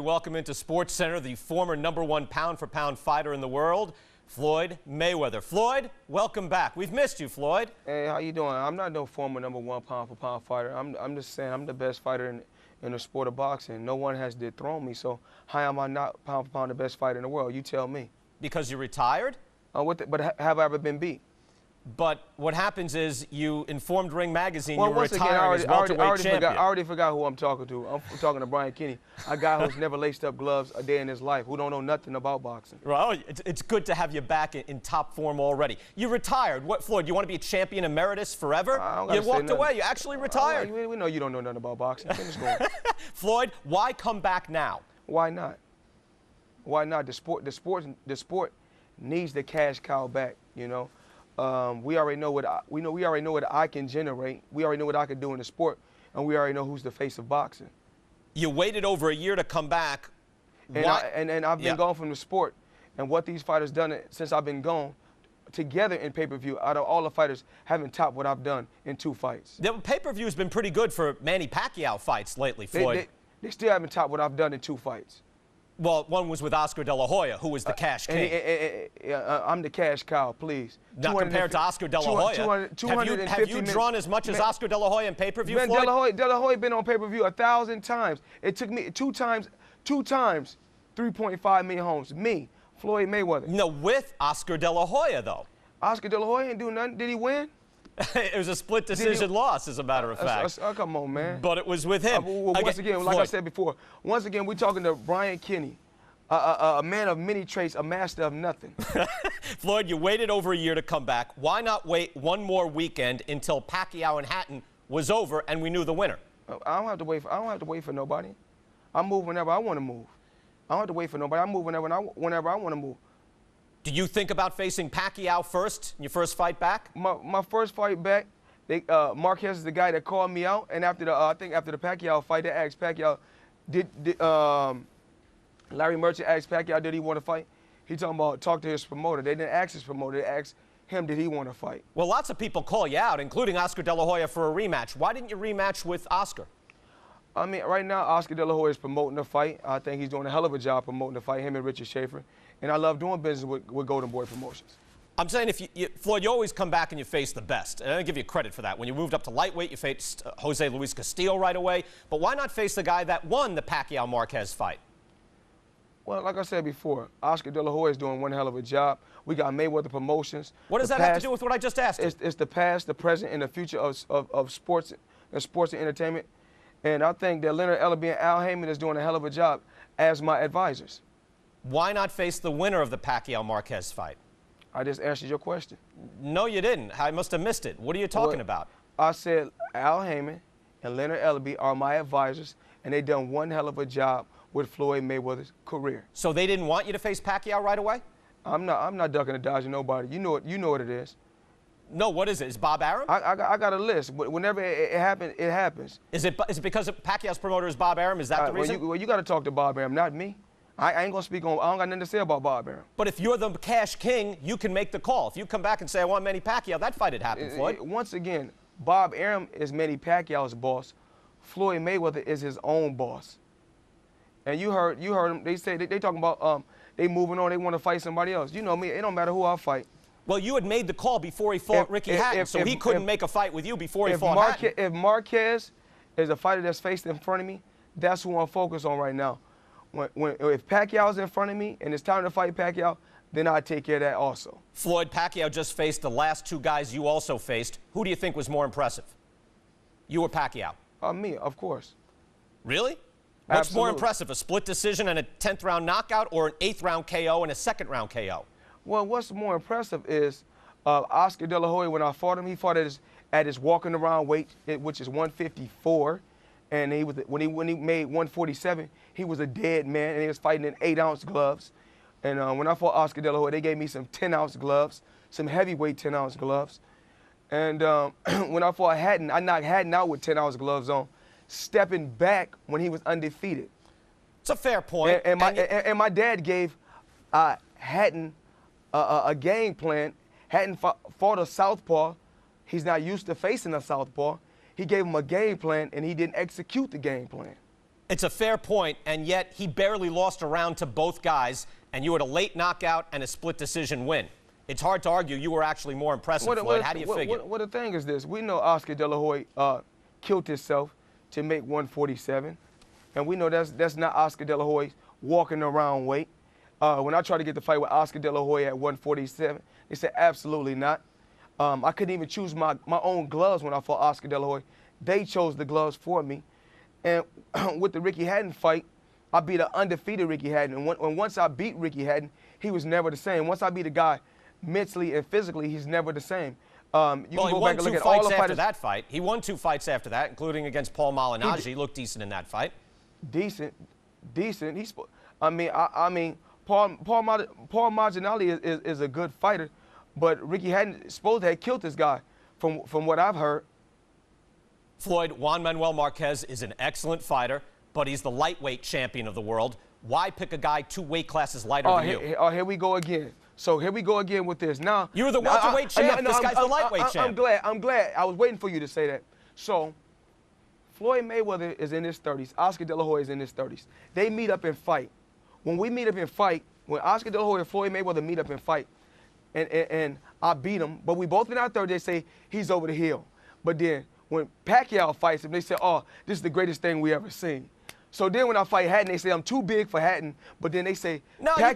welcome into SportsCenter the former #1 pound-for-pound fighter in the world, Floyd Mayweather. Floyd, welcome back. We've missed you, Floyd. Hey, how you doing? I'm not no former #1 pound-for-pound fighter. I'm just saying I'm the best fighter in the sport of boxing. No one has dethroned me, so how am I not pound-for-pound the best fighter in the world? You tell me. Because you retired? But have I ever been beat? But what happens is you informed Ring Magazine Well, you were once again, retiring as welterweight champion. I already forgot who I'm talking to. I'm talking to Brian Kinney, a guy who's never laced up gloves a day in his life, who don't know nothing about boxing. Well, it's good to have you back in top form already. You retired. What, Floyd, you want to be a champion emeritus forever? You walked away. You actually retired. We know you don't know nothing about boxing. Finish going. Floyd, why come back now? Why not? Why not? The sport needs the cash cow back, you know. We already know what I can generate. We already know what I can do in the sport, and we already know who's the face of boxing. You waited over a year to come back. And I've been gone from the sport, and what these fighters done since I've been gone, together in pay-per-view, out of all the fighters, haven't topped what I've done in 2 fights. The pay-per-view has been pretty good for Manny Pacquiao fights lately, Floyd. They still haven't topped what I've done in 2 fights. Well, one was with Oscar De La Hoya, who was the cash king. I'm the cash cow, please. Not compared to Oscar De La Hoya. Have you drawn as much as Oscar De La Hoya in pay-per-view, Floyd? De La Hoya been on pay-per-view 1,000 times. It took me two times, 3.5 million homes. Me, Floyd Mayweather. No, with Oscar De La Hoya, though. Oscar De La Hoya didn't do nothing. Did he win? It was a split decision loss, as a matter of fact. Come on, man. But it was with him. Once again, like I said before, once again, we're talking to Brian Kinney, a man of many traits, a master of nothing. Floyd, you waited over a year to come back. Why not wait one more weekend until Pacquiao and Hatton was over and we knew the winner? I don't have to wait for nobody. I move whenever I want to move. I don't have to wait for nobody. I move whenever I want to move. Do you think about facing Pacquiao first in your first fight back? My first fight back, Márquez is the guy that called me out, and after I think after the Pacquiao fight, they asked Pacquiao, Larry Merchant asked Pacquiao, did he want to fight? He talking about talk to his promoter. They didn't ask his promoter. They asked him, did he want to fight? Well, lots of people call you out, including Oscar De La Hoya, for a rematch. Why didn't you rematch with Oscar? I mean, right now, Oscar De La Hoya is promoting the fight. I think he's doing a hell of a job promoting the fight, him and Richard Schaefer. And I love doing business with Golden Boy Promotions. I'm saying, Floyd, you always come back and you face the best. And I give you credit for that. When you moved up to lightweight, you faced Jose Luis Castillo right away. But why not face the guy that won the Pacquiao-Marquez fight? Well, like I said before, Oscar De La Hoya is doing one hell of a job. We got Mayweather Promotions. What does that have to do with what I just asked you? It's the past, the present, and the future of sports and entertainment. And I think that Leonard Ellerbe and Al Heyman is doing a hell of a job as my advisors. Why not face the winner of the Pacquiao-Marquez fight? I just answered your question. No, you didn't. I must have missed it. What are you talking about? I said Al Heyman and Leonard Ellerbe are my advisors, and they done one hell of a job with Floyd Mayweather's career. So they didn't want you to face Pacquiao right away? I'm not ducking and dodging nobody. You know what it is. No, what is it? Is Bob Arum? I got a list. Whenever it happens, it happens. Is it because Pacquiao's promoter is Bob Arum? Is that the reason? Well, you got to talk to Bob Arum, not me. I ain't gonna speak on. I don't got nothing to say about Bob Arum. But if you're the cash king, you can make the call. If you come back and say I want Manny Pacquiao, that fight had happened, Floyd. Once again, Bob Arum is Manny Pacquiao's boss. Floyd Mayweather is his own boss. And you heard them. They say they talking about they moving on. They want to fight somebody else. You know me. It don't matter who I fight. Well, you had made the call before he fought Ricky Hatton, so he couldn't make a fight with you before he fought Hatton. If Márquez is a fighter that's faced in front of me, that's who I'm focused on right now. If Pacquiao's in front of me and it's time to fight Pacquiao, then I take care of that also. Floyd, Pacquiao just faced the last 2 guys you also faced. Who do you think was more impressive? You or Pacquiao? Me, of course. Really? What's Absolutely. more impressive, a split decision and a 10th round knockout, or an 8th round KO and a 2nd round KO? Well, what's more impressive is Oscar De La Hoya, when I fought him, he fought at his walking around weight, which is 154. And when he made 147, he was a dead man, and he was fighting in 8-ounce gloves. And when I fought Oscar De La Hoya, they gave me some 10-ounce gloves, some heavyweight 10-ounce gloves. And when I fought Hatton, I knocked Hatton out with 10-ounce gloves on, stepping back when he was undefeated. It's a fair point. And my dad gave Hatton a game plan. Hatton fought a southpaw. He's not used to facing a southpaw. He gave him a game plan, and he didn't execute the game plan. It's a fair point, and yet he barely lost a round to both guys, and you had a late knockout and a split decision win. It's hard to argue you were actually more impressive, Floyd. How do you figure? Well, the thing is this. We know Oscar De La Hoya killed himself to make 147, and we know that's not Oscar De La Hoya's walking around weight. When I tried to get the fight with Oscar De La Hoya at 147, they said absolutely not. I couldn't even choose my own gloves when I fought Oscar De La Hoya. They chose the gloves for me. And with the Ricky Hatton fight, I beat an undefeated Ricky Hatton. And once I beat Ricky Hatton, he was never the same. Once I beat a guy mentally and physically, he's never the same. Well, he won 2 fights after that fight. He won 2 fights after that, including against Paul Malignaggi. He looked decent in that fight. Decent. I mean, Paul Malignaggi is a good fighter, but Ricky Hatton supposed to have killed this guy, from what I've heard. Floyd, Juan Manuel Márquez is an excellent fighter, but he's the lightweight champion of the world. Why pick a guy 2 weight classes lighter than you? Here we go again. So here we go again with this. Now you were the welterweight champ. This guy's the lightweight champ. I'm glad. I was waiting for you to say that. So Floyd Mayweather is in his 30s. Oscar De La Hoya is in his 30s. They meet up and fight. When we meet up and fight, when Oscar De La Hoya and Floyd Mayweather meet up and fight, and I beat him, but we both in our 30s, they say he's over the hill. But then when Pacquiao fights him, they say, oh, this is the greatest thing we ever seen. So then when I fight Hatton, they say I'm too big for Hatton, but then they say nobody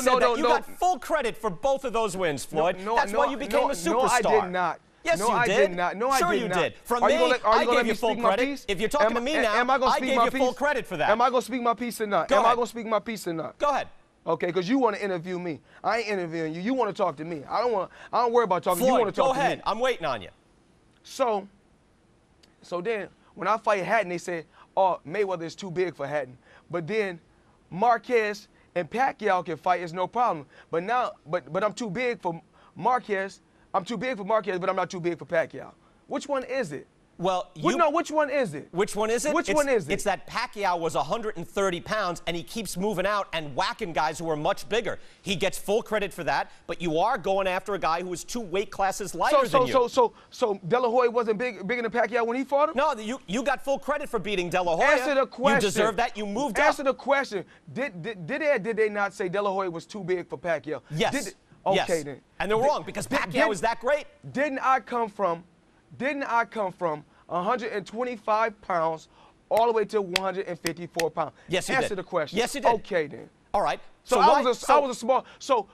said that. You got full credit for both of those wins, Floyd. That's why you became a superstar. No, I did not. Yes, no, you did. I did not. No, sure I did you not. did. From me, I gave you full credit. If you're talking to me now, I gave you full credit for that. Am I going to speak my piece or not? Am I going to speak my piece or not? Go ahead. Okay, because you want to interview me. I ain't interviewing you. You want to talk to me. I don't worry about talking. Floyd, you want to talk go to ahead. me. I'm waiting on you. So then when I fight Hatton, they say, oh, Mayweather is too big for Hatton. But then Márquez and Pacquiao can fight, it's no problem. But now, but I'm too big for Márquez. I'm too big for Márquez, but I'm not too big for Pacquiao. Which one is it? Well, which one is it? Which one is it? Which one is it? It's that Pacquiao was 130 pounds, and he keeps moving out and whacking guys who are much bigger. He gets full credit for that, but you are going after a guy who is 2 weight classes lighter than you. So De La Hoya wasn't bigger than Pacquiao when he fought him? No, you got full credit for beating De La Hoya. Answer the question. You deserve that. You moved up. Answer the question. Did they not say De La Hoya was too big for Pacquiao? Yes. Okay, yes. then. And they're wrong because Pacquiao is that great. Didn't I come from 125 pounds all the way to 154 pounds? Yes, you did. Answer the question. Yes, you did. Okay, then. All right. So I was a small. So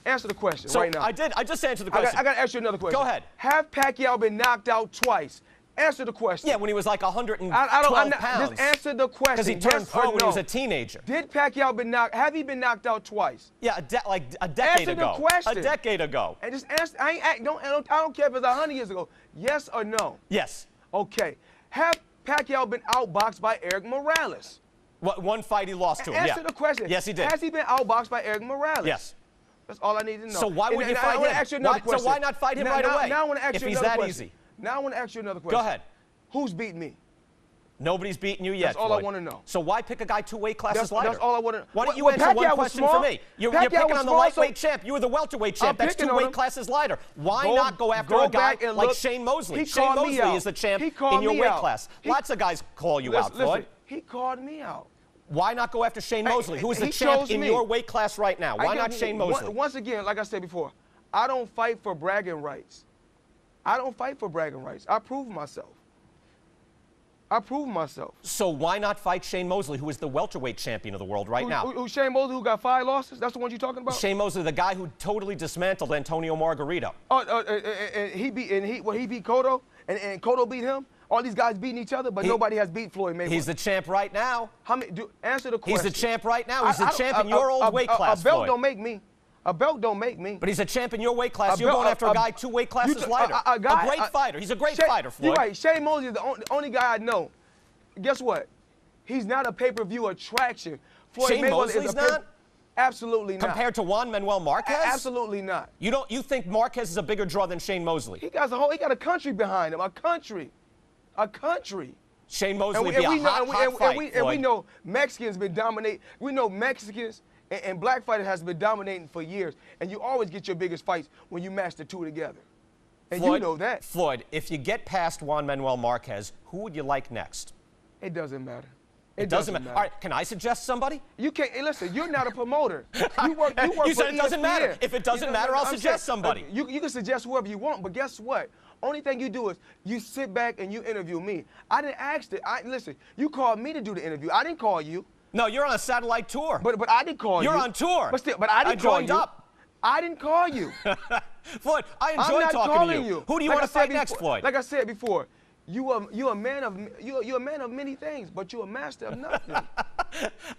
answer the question right now. I just answered the question. I got to ask you another question. Go ahead. Have Pacquiao been knocked out twice? Answer the question. Yeah, when he was like 112 pounds. Just answer the question. Because he turned pro when he was a teenager. Did Pacquiao have he been knocked out twice? Yeah, like a decade ago. Answer the question. A decade ago. And just answer. I don't care if it's 100 years ago. Yes or no? Yes. Okay. Have Pacquiao been outboxed by Eric Morales? One fight he lost to him. Answer the question. Yes, he did. Has he been outboxed by Eric Morales? Yes. That's all I need to know. So why wouldn't you fight him? So why not fight him right away? Now I want to ask you another question. If he's that easy. Now I want to ask you another question. Go ahead. Who's beating me? Nobody's beaten you yet. That's all I want to know. So why pick a guy 2 weight classes lighter? That's all I want to know. Why don't you answer one question for me? You're picking on the lightweight champ. You were the welterweight champ. That's 2 weight classes lighter. Why not go after a guy like Shane Mosley? Shane Mosley is the champ in your weight class. Lots of guys call you out, Floyd. He called me out. Why not go after Shane Mosley, who is the champ in your weight class right now? Why not Shane Mosley? Once again, like I said before, I don't fight for bragging rights. I don't fight for bragging rights. I prove myself. So why not fight Shane Mosley, who is the welterweight champion of the world right now? Who Shane Mosley, who got 5 losses? That's the one you're talking about? Shane Mosley, the guy who totally dismantled Antonio Margarito. And he beat Cotto, and Cotto beat him. All these guys beating each other, but nobody has beat Floyd Mayweather. He's the champ right now. Answer the question. He's the champ right now. He's the champ in your old weight class, A belt don't make me. A belt don't make me. But he's a champ in your weight class. You're going after a guy 2 weight classes lighter. A great fighter. He's a great fighter, Floyd. You're right. Shane Mosley is the only guy I know. Guess what? He's not a pay-per-view attraction. Shane Mosley's not? Absolutely not. Compared to Juan Manuel Márquez? Absolutely not. You think Márquez is a bigger draw than Shane Mosley? He got a country behind him. A country. Shane Mosley be a hot fight, and we know Mexicans been dominating. We know Mexicans and black fighters has been dominating for years. And you always get your biggest fights when you match the 2 together. And Floyd, you know that. Floyd, if you get past Juan Manuel Márquez, who would you like next? It doesn't matter. It doesn't matter. All right, can I suggest somebody? You can't. Hey, listen, you're not a promoter. You work you for said it doesn't ESPN. matter. If it doesn't matter, I'll suggest somebody. You can suggest whoever you want, but guess what? Only thing you do is you sit back and you interview me. I didn't ask it. Listen, you called me to do the interview. I didn't call you. No, you're on a satellite tour. But I didn't call you. You're on tour. But still, I didn't call you. Up. I didn't call you. Floyd, I enjoy talking to you. Who do you want to fight next, Floyd? Like I said before, you a man of many things, but you're a master of nothing.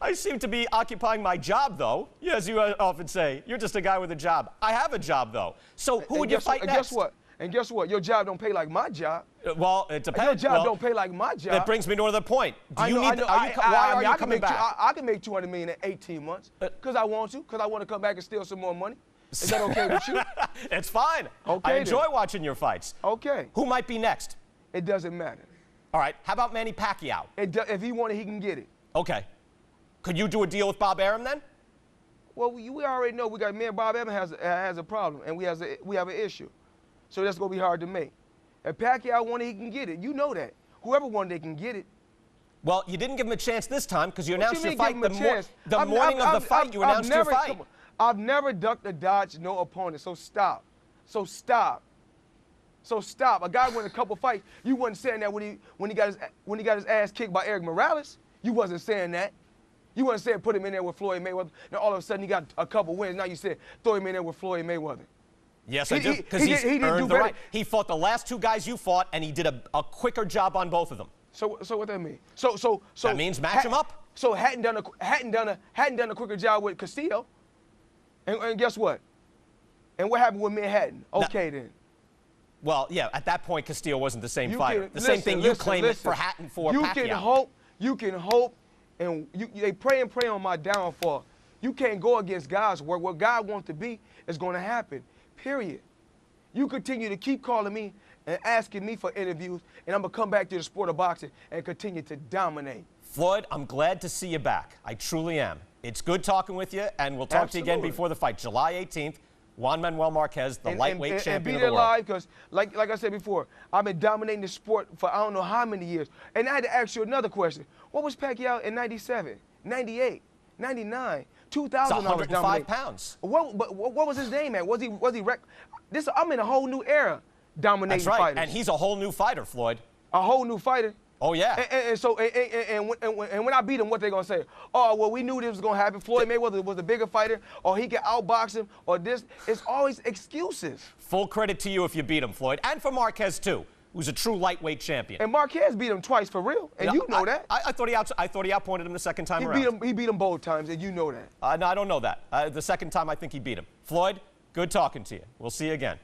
I seem to be occupying my job, though. As you often say, you're just a guy with a job. I have a job, though. So who would you fight next? And guess what? Your job don't pay like my job. Well, it depends. Your job don't pay like my job. That brings me to another point. Why are you coming back? I can make $200 million in 18 months because I want to. Because I want to come back and steal some more money. Is that okay with you? It's fine. Okay, I enjoy watching your fights. Okay. Who might be next? It doesn't matter. All right. How about Manny Pacquiao? If he wanted, he can get it. Okay. Could you do a deal with Bob Arum then? Well, we already know me and Bob Arum has a problem, and we have an issue. So that's going to be hard to make. If Pacquiao wanted, he can get it. You know that. Whoever wanted, they can get it. Well, you didn't give him a chance this time because you announced your fight the morning of the fight. You announced your fight. I've never ducked or dodged no opponent, so stop. So stop. A guy won a couple fights. You wasn't saying that when he got his ass kicked by Eric Morales. You wasn't saying that. You wasn't saying put him in there with Floyd Mayweather. Now all of a sudden he got a couple wins. Now you said throw him in there with Floyd Mayweather. Yes, I do, because he's earned the right. He fought the last two guys you fought, and he did a quicker job on both of them. So what that mean? So that means match him up. So hadn't done a quicker job with Castillo. And guess what? And what happened with Manhattan? Okay, then. Well, yeah, at that point, Castillo wasn't the same fighter. Same thing you claim it for Hatton for Pacquiao. You can hope, and they pray on my downfall. You can't go against God's work. What God wants to be is going to happen, period. You continue to keep calling me and asking me for interviews, and I'm going to come back to the sport of boxing and continue to dominate. Floyd, I'm glad to see you back. I truly am. It's good talking with you, and we'll talk to you again before the fight. July 18th, Juan Manuel Márquez, the lightweight champion of the world. And be there live, because like I said before, I've been dominating the sport for I don't know how many years. And I had to ask you another question. What was Pacquiao in 97, 98, 99, 2000? It's 105 pounds. What was his name at? Was he I'm in a whole new era dominating fighters. That's right, fighters. and he's a whole new fighter, Floyd. A whole new fighter? Oh, yeah. And when I beat him, what they going to say? Oh, well, we knew this was going to happen. Floyd Mayweather was a bigger fighter, or he could outbox him, or this. It's always excuses. Full credit to you if you beat him, Floyd, and for Márquez, too, who's a true lightweight champion. And Márquez beat him twice for real, and you know that. I thought he outpointed him the second time around. He beat him both times, and you know that. No, I don't know that. The second time, I think he beat him. Floyd, good talking to you. We'll see you again.